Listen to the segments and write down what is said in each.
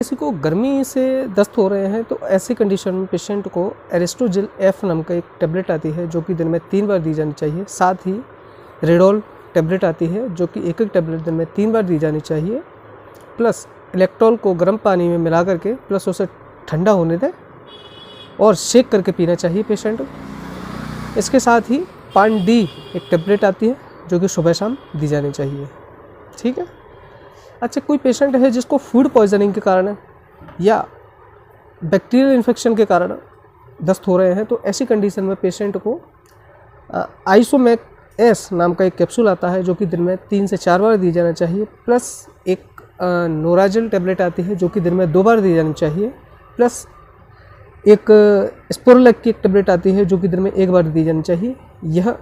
किसी को गर्मी से दस्त हो रहे हैं तो ऐसी कंडीशन में पेशेंट को एरिस्टोजिल एफ नाम का एक टेबलेट आती है जो कि दिन में 3 बार दी जानी चाहिए। साथ ही रेडोल टेबलेट आती है जो कि एक टेबलेट दिन में 3 बार दी जानी चाहिए। प्लस इलेक्ट्रॉल को गर्म पानी में मिला करके प्लस उसे ठंडा होने दें और शेक करके पीना चाहिए पेशेंट को। इसके साथ ही पान डी एक टेबलेट आती है जो कि सुबह शाम दी जानी चाहिए। ठीक है। अच्छा, कोई पेशेंट है जिसको फूड पॉइजनिंग के कारण या बैक्टीरियल इन्फेक्शन के कारण दस्त हो रहे हैं तो ऐसी कंडीशन में पेशेंट को आइसोमेक एस नाम का एक कैप्सूल आता है जो कि दिन में 3 से 4 बार दी जाना चाहिए। प्लस एक नोराजिल टेबलेट आती है जो कि दिन में 2 बार दी जानी चाहिए। प्लस एक स्पोरोलेक की एक टेबलेट आती है जो कि दिन में 1 बार दी जानी चाहिए। यह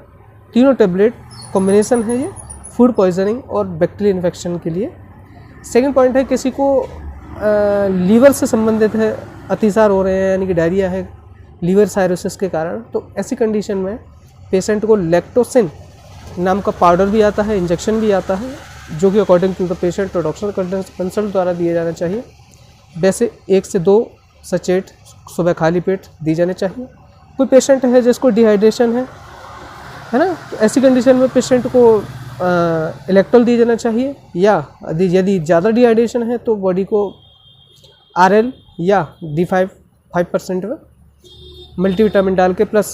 तीनों टेबलेट कॉम्बिनेशन है ये फूड पॉइजनिंग और बैक्टीरियल इन्फेक्शन के लिए। सेकंड पॉइंट है, किसी को लीवर से संबंधित है, अतिसार हो रहे हैं यानी कि डायरिया है लीवर साइरोसिस के कारण, तो ऐसी कंडीशन में पेशेंट को लैक्टोसिन नाम का पाउडर भी आता है, इंजेक्शन भी आता है जो कि अकॉर्डिंग टू द पेशेंट और डॉक्टर कंसल्ट द्वारा दिया जाना चाहिए। वैसे 1 से 2 सचेट सुबह खाली पेट दी जाने चाहिए। कोई पेशेंट है जिसको डिहाइड्रेशन है ना, तो ऐसी कंडीशन में पेशेंट को इलेक्ट्रॉल दी जाना चाहिए या यदि ज़्यादा डिहाइड्रेशन है तो बॉडी को RL या D5 5% में मल्टीविटामिन डाल के प्लस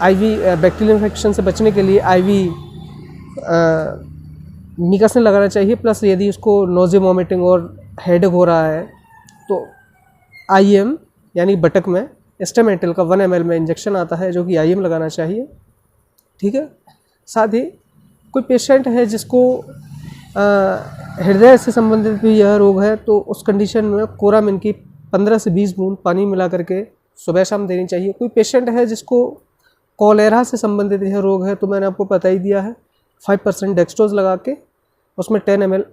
IV बैक्टीरियल इन्फेक्शन से बचने के लिए IV मिकासिन लगाना चाहिए। प्लस यदि उसको नोज़िया वॉमिटिंग और हेडेक हो रहा है तो IM यानी बटक में एस्टामेंटल का 1 ml में इंजेक्शन आता है जो कि IM लगाना चाहिए। ठीक है। साथ ही कोई पेशेंट है जिसको हृदय से संबंधित भी यह रोग है तो उस कंडीशन में कोरामिन की 15 से 20 बूंद पानी मिला करके सुबह शाम देनी चाहिए। कोई पेशेंट है जिसको कॉलेरा से संबंधित यह रोग है तो मैंने आपको बता ही दिया है 5% डेक्सट्रोज लगा के उसमें 10 ml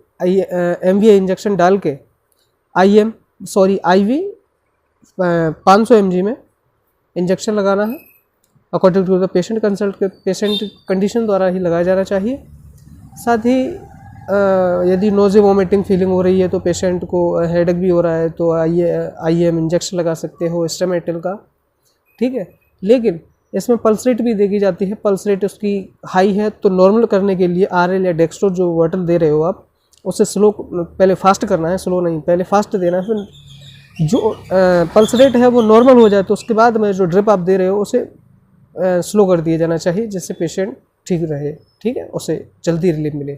MVA इंजेक्शन डाल के IV 500 mg में इंजेक्शन लगाना है। According to the patient consult के पेशेंट कंडीशन द्वारा ही लगाया जाना चाहिए। साथ ही यदि नोज़िया वॉमिटिंग फीलिंग हो रही है तो पेशेंट को हेडेक भी हो रहा है तो IM इंजेक्शन लगा सकते हो एस्टामेंटल का। ठीक है। लेकिन इसमें पल्स रेट भी देखी जाती है। पल्स रेट उसकी हाई है तो नॉर्मल करने के लिए RL या डेक्सट्रो जो वाटर दे रहे हो आप उसे स्लो पहले फास्ट करना है, स्लो नहीं, पहले फास्ट देना है। फिर जो पल्स रेट है वो नॉर्मल हो जाए तो उसके बाद में जो ड्रिप आप दे रहे हो उसे स्लो कर दिया जाना चाहिए जिससे पेशेंट ठीक रहे। ठीक है, उसे जल्दी रिलीफ मिले।